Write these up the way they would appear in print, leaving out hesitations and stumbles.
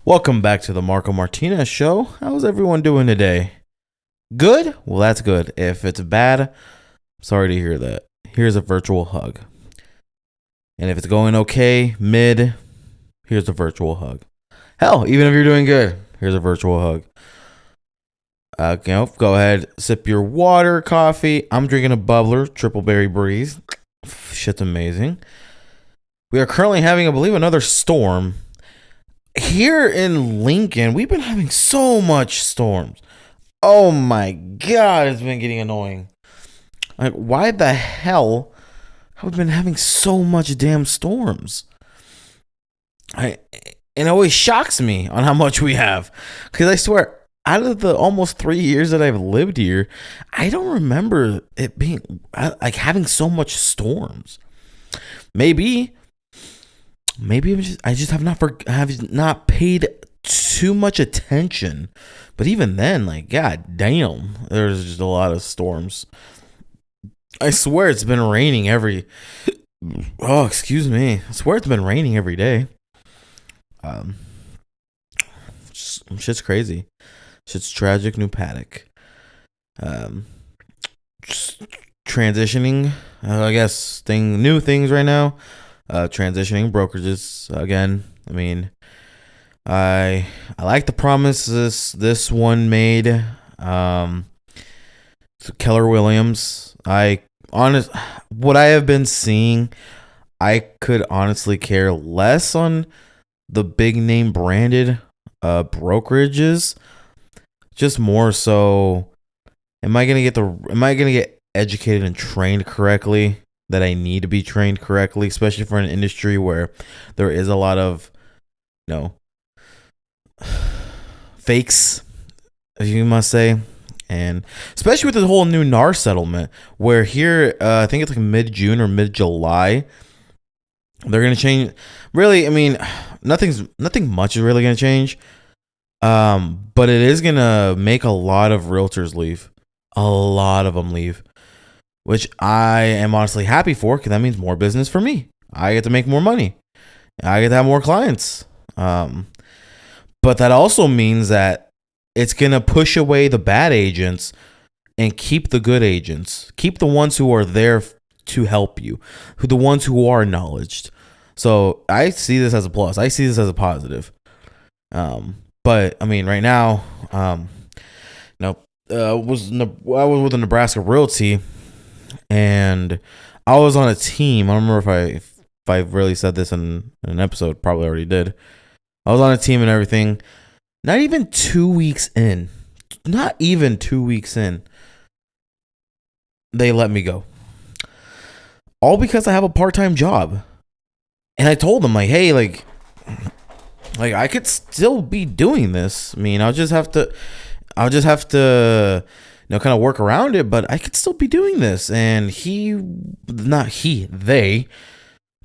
Welcome back to the Marco Martinez Show. How's everyone doing today? Good? Well, that's good. If it's bad, sorry to hear that. Here's a virtual hug. And if it's going okay, mid, here's a virtual hug. Hell, even if you're doing good, here's a virtual hug. Go ahead, sip your water, coffee. I'm drinking a bubbler, Triple Berry Breeze. Shit's amazing. We are currently having, I believe, another storm. Here in Lincoln, we've been having so much storms. Oh my god, it's been getting annoying. Like, why the hell have we been having so much damn storms? And it always shocks me on how much we have. Because I swear, out of the almost 3 years that I've lived here, I don't remember it being like having so much storms. Maybe I just have not paid too much attention. But even then, like, god damn, there's just a lot of storms. I swear it's been raining every. Oh, excuse me. I swear it's been raining every day. Shit's crazy. Shit's tragic, pneumatic. Just transitioning. I guess new things right now. Transitioning brokerages again. I mean, I like the promises this one made. Keller Williams. What I have been seeing, I could honestly care less on the big name branded brokerages. Just more so, am I gonna get educated and trained correctly? That I need to be trained correctly, especially for an industry where there is a lot of, fakes, as you must say. And especially with this whole new NAR settlement, where here, I think it's like mid-June or mid-July, they're going to change. Really, I mean, nothing much is really going to change. But it is going to make a lot of realtors leave. A lot of them leave. Which I am honestly happy for, because that means more business for me. I get to make more money. I get to have more clients. But that also means that it's going to push away the bad agents and keep the good agents. Keep the ones who are there to help you. The ones who are acknowledged. So I see this as a plus. I see this as a positive. But, I mean, right now, I was with the Nebraska Realty. And I was on a team. I don't remember if I really said this in an episode. Probably already did. I was on a team and everything. Not even 2 weeks in. They let me go. All because I have a part-time job. And I told them, like, hey, like I could still be doing this. I mean, I'll just have to kind of work around it, but I could still be doing this. And they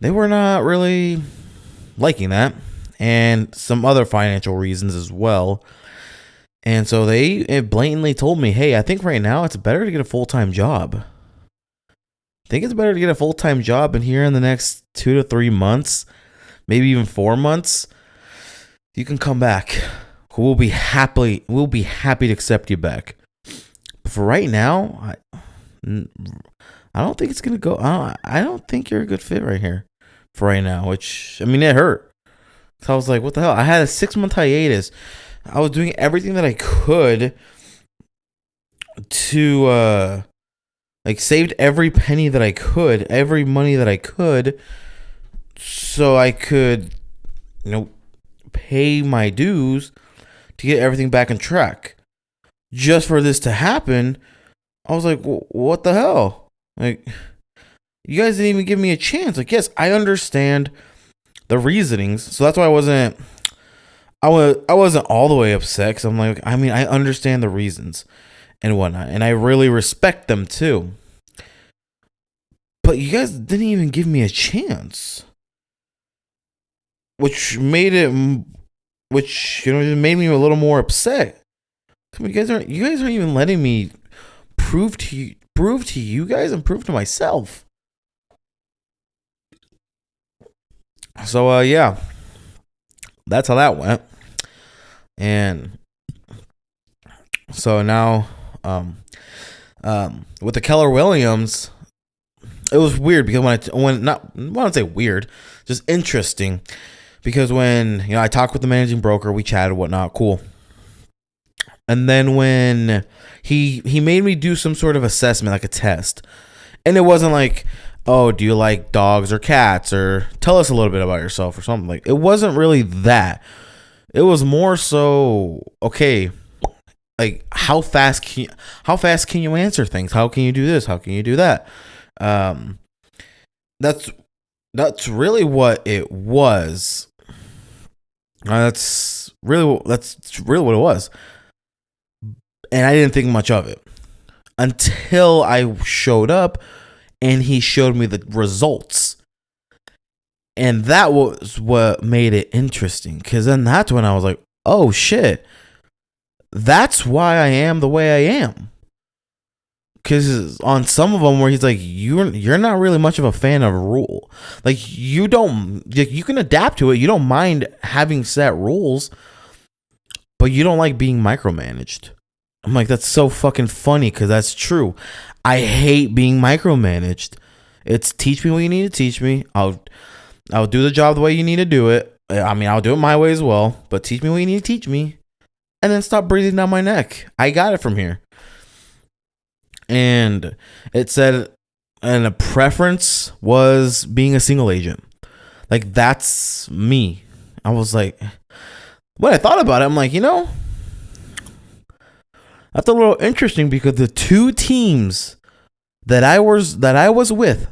were not really liking that, and some other financial reasons as well. And so they blatantly told me, hey, I think right now it's better to get a full-time job. I think it's better to get a full-time job, and here in the next 2 to 3 months, maybe even 4 months, you can come back. We'll be happy to accept you back. For right now, I don't think it's gonna go. I don't think you're a good fit right here for right now. Which, I mean, it hurt. So I was like, what the hell? I had a 6-month hiatus. I was doing everything that I could to saved every penny that I could, every money that I could, so I could, pay my dues to get everything back on track. Just for this to happen, I was like, what the hell? Like, you guys didn't even give me a chance. Like, yes, I understand the reasonings. So that's why I wasn't all the way upset. Because I'm like, I mean, I understand the reasons and whatnot. And I really respect them too. But you guys didn't even give me a chance. Which made me a little more upset. You guys aren't even letting me prove to you guys and prove to myself. So yeah, that's how that went. And so now, with the Keller Williams, it was weird because I won't say weird, just interesting, because when I talked with the managing broker, we chatted, whatnot, cool. And then when he made me do some sort of assessment, like a test, and it wasn't like, oh, do you like dogs or cats, or tell us a little bit about yourself or something. Like, it wasn't really that. It was more so, okay, like how fast can you answer things? How can you do this? How can you do that? That's really what it was. That's really what it was. And I didn't think much of it until I showed up and he showed me the results. And that was what made it interesting, because then that's when I was like, oh shit, that's why I am the way I am. Because on some of them where he's like, you're not really much of a fan of rule. Like, you can adapt to it. You don't mind having set rules, but you don't like being micromanaged. I'm like, that's so fucking funny, because that's true. I hate being micromanaged. It's teach me what you need to teach me. I'll do the job the way you need to do it. I mean, I'll do it my way as well, but teach me what you need to teach me, and then stop breathing down my neck. I got it from here. And it said, and a preference was being a single agent. Like, that's me. I was like, when I thought about it, I'm like, that's a little interesting, because the two teams that I was with,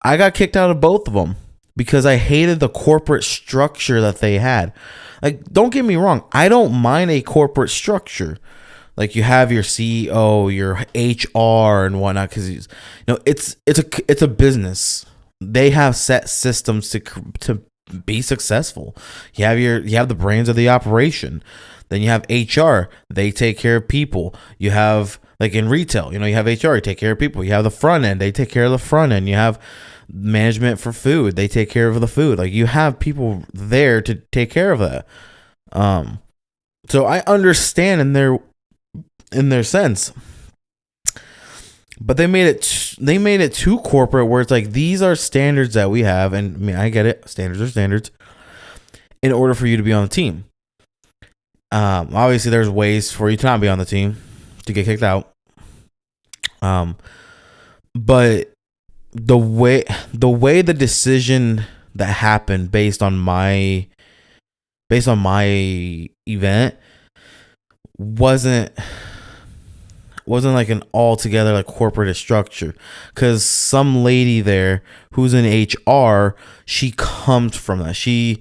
I got kicked out of both of them because I hated the corporate structure that they had. Like, don't get me wrong, I don't mind a corporate structure. Like, you have your CEO, your HR, and whatnot, because it's a business. They have set systems to be successful. You have the brains of the operation. Then you have HR. They take care of people. You have, like in retail, you have HR. You take care of people. You have the front end. They take care of the front end. You have management for food. They take care of the food. Like, you have people there to take care of that. So I understand in their sense, but they made it too corporate, where it's like, these are standards that we have, and I mean, I get it, standards are standards, in order for you to be on the team. Obviously there's ways for you to not be on the team, to get kicked out. But the way the decision that happened based on my event wasn't like an altogether like corporate structure, because some lady there who's in HR, she comes from that. She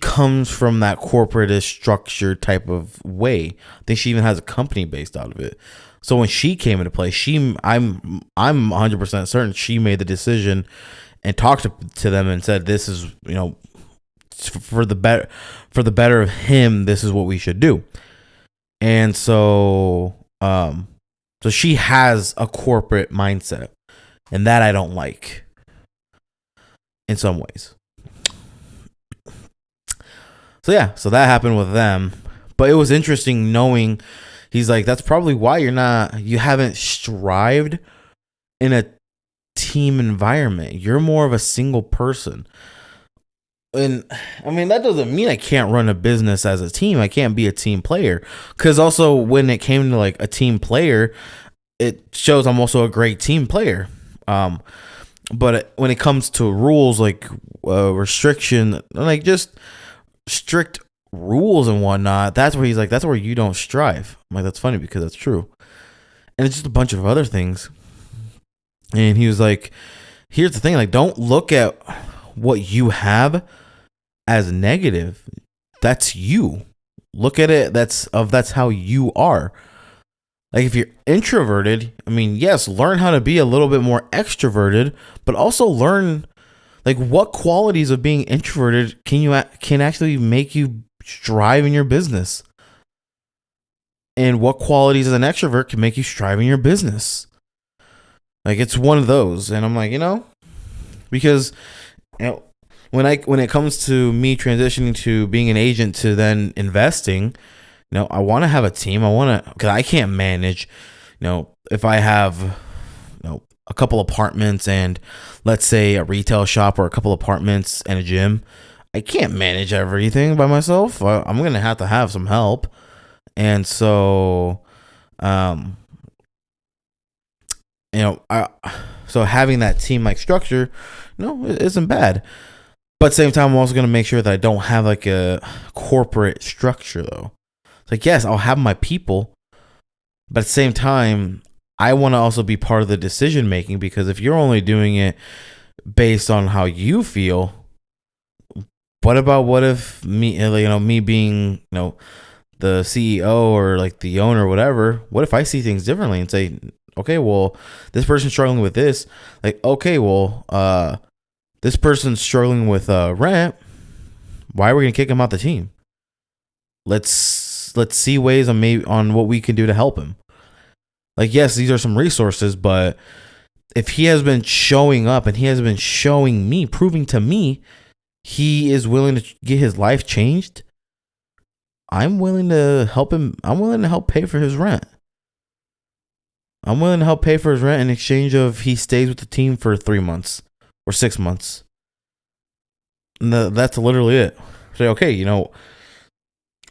comes from that corporate structure type of way. I think she even has a company based out of it. So when she came into play, I'm 100% certain she made the decision and talked to them and said, this is, for the better of him, this is what we should do. And so so she has a corporate mindset, and that I don't like in some ways. So yeah, so that happened with them. But it was interesting knowing, he's like, that's probably why you haven't strived in a team environment. You're more of a single person. And I mean, that doesn't mean I can't run a business as a team. I can't be a team player. Because also, when it came to like a team player, it shows I'm also a great team player. But when it comes to rules, like restriction, like just strict rules and whatnot, that's where he's like, that's where you don't strive. I'm like, that's funny, because that's true. And it's just a bunch of other things. And he was like, here's the thing, like, don't look at what you have as negative. That's you. Look at it, that's how you are. Like, if you're introverted, I mean, yes, learn how to be a little bit more extroverted, but also learn like what qualities of being introverted can actually make you strive in your business, and what qualities as an extrovert can make you strive in your business. Like, it's one of those. And I'm like, because when it comes to me transitioning to being an agent to then investing, I want to have a team. I want to, because I can't manage, if I have, a couple apartments and let's say a retail shop or a couple apartments and a gym. I can't manage everything by myself. I'm going to have some help. And so, so having that team like structure, it isn't bad. But at the same time, I'm also going to make sure that I don't have like a corporate structure though. It's like, yes, I'll have my people, but at the same time, I want to also be part of the decision making, because if you're only doing it based on how you feel, what if me being, the CEO or like the owner or whatever, what if I see things differently and say, okay, well, this person's struggling with this. Like, okay, well, this person's struggling with rent. Why are we going to kick him out the team? Let's see ways on what we can do to help him. Like, yes, these are some resources, but if he has been showing up and he has been showing me, proving to me he is willing to get his life changed, I'm willing to help him. I'm willing to help pay for his rent. I'm willing to help pay for his rent in exchange of he stays with the team for 3 months or 6 months. And that's literally it. Say, okay,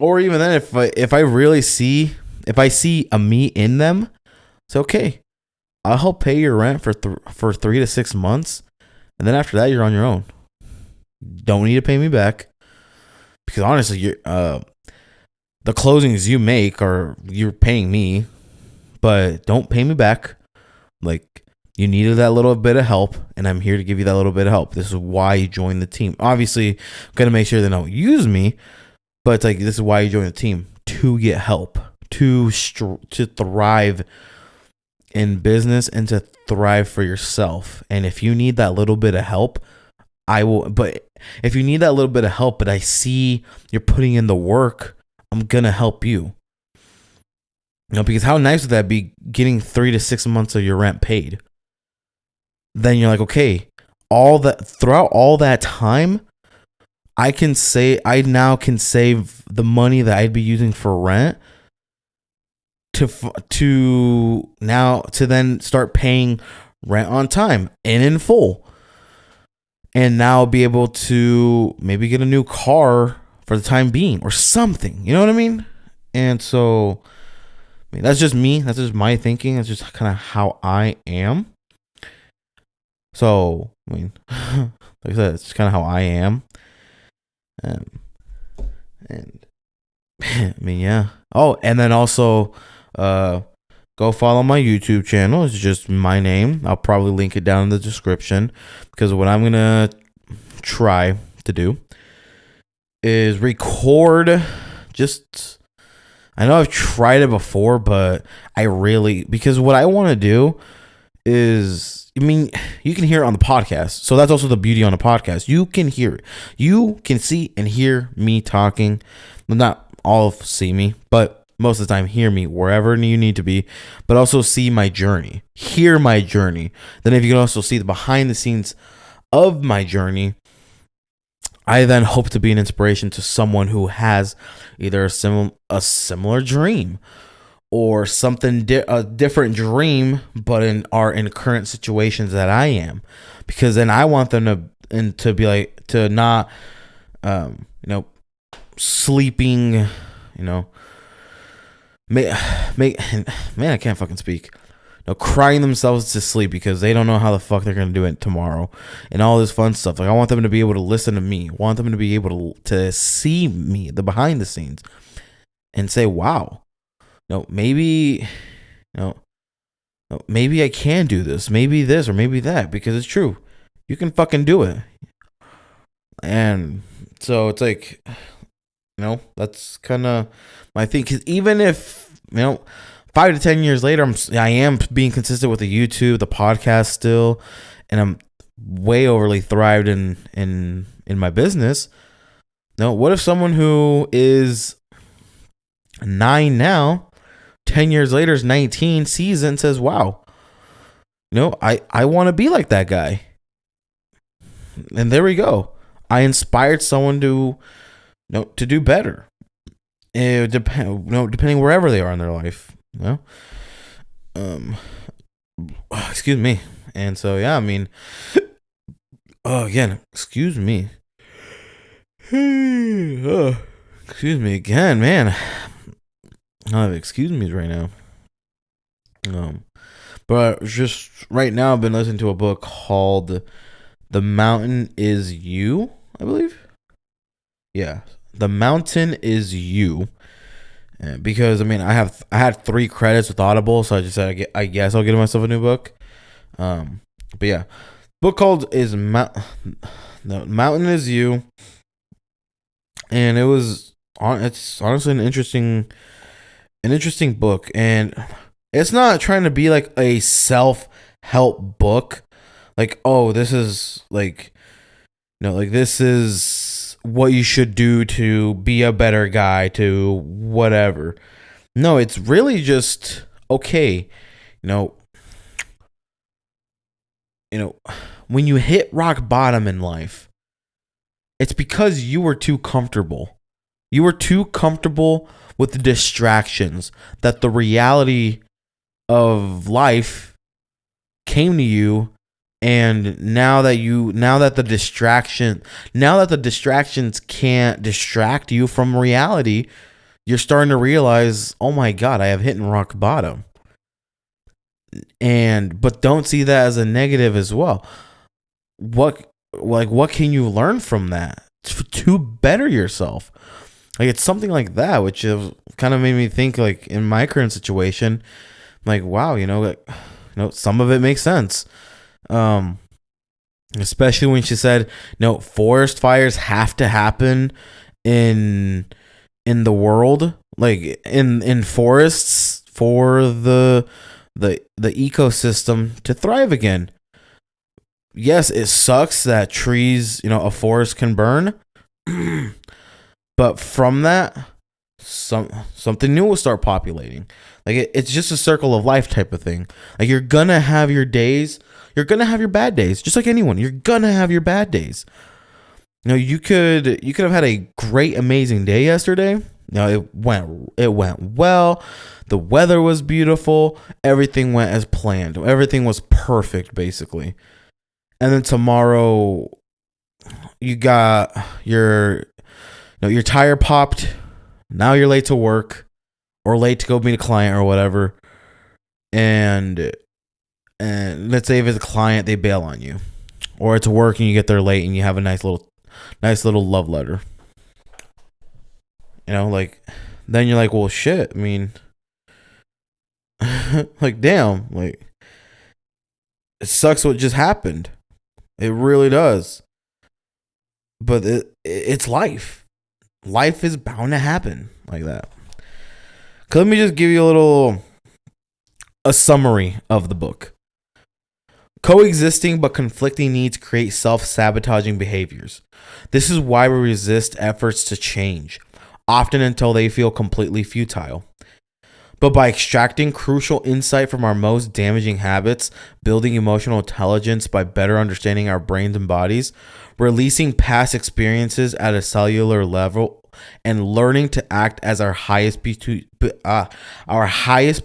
or even then, if I see a me in them, it's okay. I'll help pay your rent for 3 to 6 months, and then after that, you're on your own. Don't need to pay me back, because honestly, the closings you make you're paying me, but don't pay me back. Like, you needed that little bit of help, and I'm here to give you that little bit of help. This is why you joined the team. Obviously, I'm gonna make sure they don't use me, but it's like, this is why you joined the team, to get help, to thrive in business and to thrive for yourself. And if you need that little bit of help, I will. But if you need that little bit of help, but I see you're putting in the work, I'm gonna help you. Because how nice would that be, getting 3 to 6 months of your rent paid? Then you're like, okay, throughout all that time, I now can save the money that I'd be using for rent to then start paying rent on time and in full, and now be able to maybe get a new car for the time being or something. You know what I mean? And so, that's just me. That's just my thinking. That's just kind of how I am. So, like I said, it's kind of how I am. And yeah. Oh, and then also, go follow my YouTube channel. It's just my name. I'll probably link it down in the description, because what I'm gonna try to do is record. I know I've tried it before, but because what I want to do is, you can hear it on the podcast. So that's also the beauty on the podcast. You can hear it. You can see and hear me talking. Well, not all see me, but most of the time hear me wherever you need to be, but also see my journey, hear my journey. Then if you can also see the behind the scenes of my journey, I then hope to be an inspiration to someone who has either a similar dream or something, a different dream, but are in current situations that I am, because then I want them to be like, to not, sleeping, man, I can't fucking speak. Crying themselves to sleep because they don't know how the fuck they're gonna do it tomorrow, and all this fun stuff. Like, I want them to be able to listen to me. I want them to be able to see me, the behind the scenes, and say, "Wow, maybe I can do this. Maybe this or maybe that, because it's true. You can fucking do it." And so it's like, that's kind of my thing. Because even if 5 to 10 years later, I am being consistent with the YouTube, the podcast still, and I'm way overly thrived in my business. What if someone who is 9 now, 10 years later is 19, sees it and says, "Wow, I want to be like that guy." And there we go. I inspired someone to do better. Depending wherever they are in their life. Um, excuse me. And so yeah, I mean, oh again, excuse me. Excuse me again, man. I have excuse me right now. But just right now, I've been listening to a book called "The Mountain Is You," I believe. Yeah, "The Mountain Is You." Because I mean, I had 3 credits with Audible, so I just said I guess I'll get myself a new book. But yeah, book called is "The Mountain Is You," and it's honestly an interesting book, and it's not trying to be like a self-help book. Like, oh, this is like, like this is what you should do to be a better guy, to whatever. No, it's really just okay. You know, when you hit rock bottom in life, it's because you were too comfortable. You were too comfortable with the distractions that the reality of life came to you, and now that the distractions can't distract you from reality, you're starting to realize, oh my god, I have hit rock bottom. But don't see that as a negative as well. What can you learn from that to better yourself? Like, it's something like that, which kind of made me think, like, in my current situation, like, wow, some of it makes sense. Especially when she said, no, forest fires have to happen in the world, like in forests, for the ecosystem to thrive again. Yes, it sucks that trees, a forest can burn, but from that, something new will start populating. Like, it's just a circle of life type of thing. Like, you're gonna have your days, you're gonna have your bad days, just like anyone. You're gonna have your bad days. You could have had a great, amazing day yesterday. It went well. The weather was beautiful. Everything went as planned. Everything was perfect, basically. And then tomorrow, you got your tire popped. Now you're late to work, or late to go meet a client or whatever. And let's say if it's a client, they bail on you, or it's work and you get there late and you have a nice little love letter. Like, then you're like, well, shit. I mean, like, damn, like, it sucks what just happened. It really does. But it's life. Life is bound to happen like that. Let me just give you a summary of the book. Coexisting but conflicting needs create self-sabotaging behaviors. This is why we resist efforts to change, often until they feel completely futile. But by extracting crucial insight from our most damaging habits, building emotional intelligence by better understanding our brains and bodies, releasing past experiences at a cellular level, and learning to act as our highest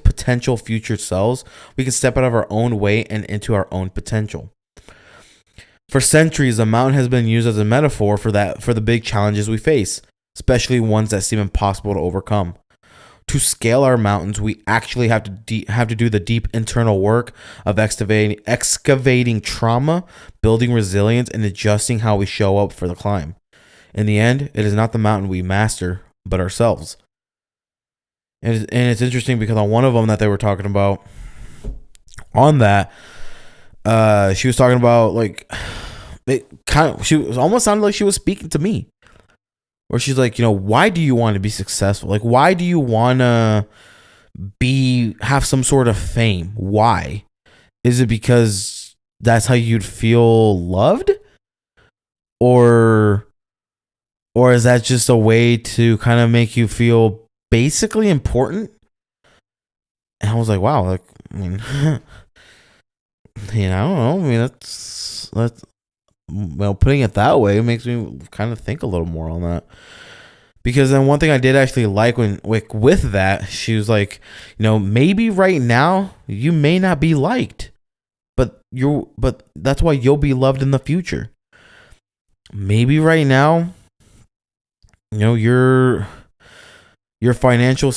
potential future selves, we can step out of our own way and into our own potential. For centuries, the mountain has been used as a metaphor for the big challenges we face, especially ones that seem impossible to overcome. To scale our mountains, we actually have to do the deep internal work of excavating trauma, building resilience, and adjusting how we show up for the climb. In the end, it is not the mountain we master, but ourselves. And it's interesting because on one of them that they were talking about, on that, she was talking about, like, she was almost sounded like she was speaking to me. Or she's like, why do you want to be successful? Like, why do you want to have some sort of fame? Why? Is it because that's how you'd feel loved? Or is that just a way to kind of make you feel basically important? And I was like, wow, like, I mean, I don't know. I mean, that's well, putting it that way makes me kind of think a little more on that. Because then one thing I did actually like when with that, she was like, maybe right now you may not be liked, but that's why you'll be loved in the future. Maybe right now, your financial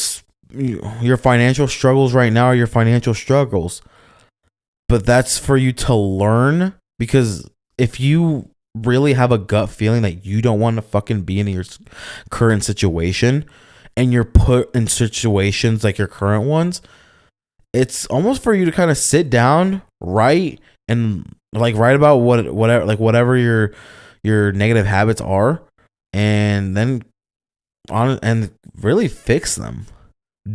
your financial struggles right now are your financial struggles, but that's for you to learn. Because if you really have a gut feeling that you don't want to fucking be in your current situation, and you're put in situations like your current ones, it's almost for you to kind of sit down, write, and like write about whatever your negative habits are, and then on and really fix them.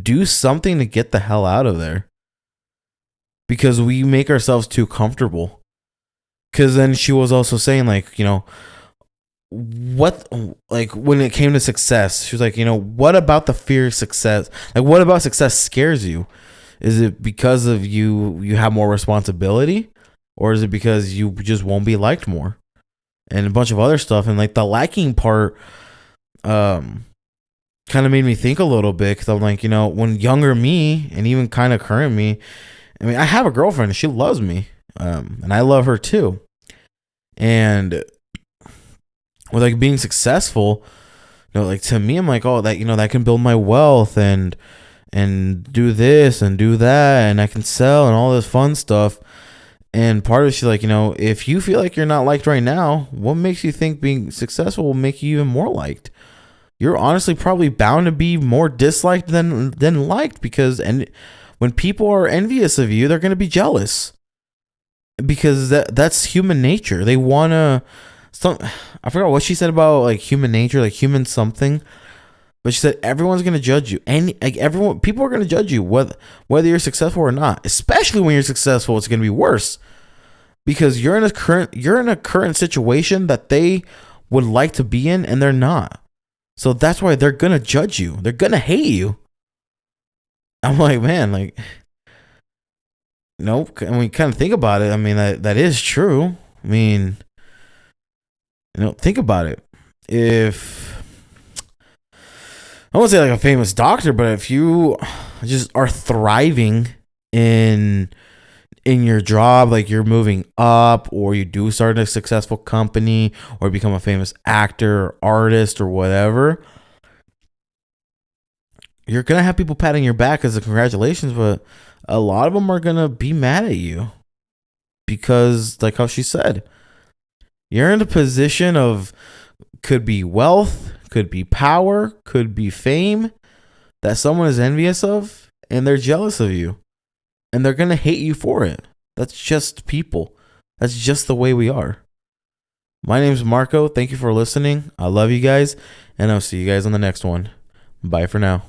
Do something to get the hell out of there, because we make ourselves too comfortable. Because then she was also saying, like, what, like, when it came to success, she was like, what about the fear of success? Like, what about success scares you? Is it because of you have more responsibility, or is it because you just won't be liked more, and a bunch of other stuff? And like the liking part, kind of made me think a little bit, because I'm like, when younger me and even kind of current me, I mean, I have a girlfriend and she loves me, and I love her too. And with like being successful, like to me, I'm like, oh, that that can build my wealth and do this and do that, and I can sell and all this fun stuff. And part of it, she's like, if you feel like you're not liked right now, what makes you think being successful will make you even more liked? You're honestly probably bound to be more disliked than liked, because when people are envious of you, they're going to be jealous, because that's human nature. They want to I forgot what she said about like human nature, like human something, but she said everyone's going to judge you, and like people are going to judge you whether you're successful or not. Especially when you're successful, it's going to be worse, because you're in a current situation that they would like to be in, and they're not. So that's why they're going to judge you. They're going to hate you. I'm like, man, like, nope. And we kind of think about it. I mean, that is true. I mean, think about it. If I won't say like a famous doctor, but if you just are thriving in your job, like you're moving up, or you do start a successful company, or become a famous actor or artist or whatever, you're gonna have people patting your back as a congratulations, but a lot of them are gonna be mad at you, because like how she said, you're in a position of, could be wealth, could be power, could be fame, that someone is envious of, and they're jealous of you, and they're gonna hate you for it. That's just people. That's just the way we are. My name's Marco. Thank you for listening. I love you guys, and I'll see you guys on the next one. Bye for now.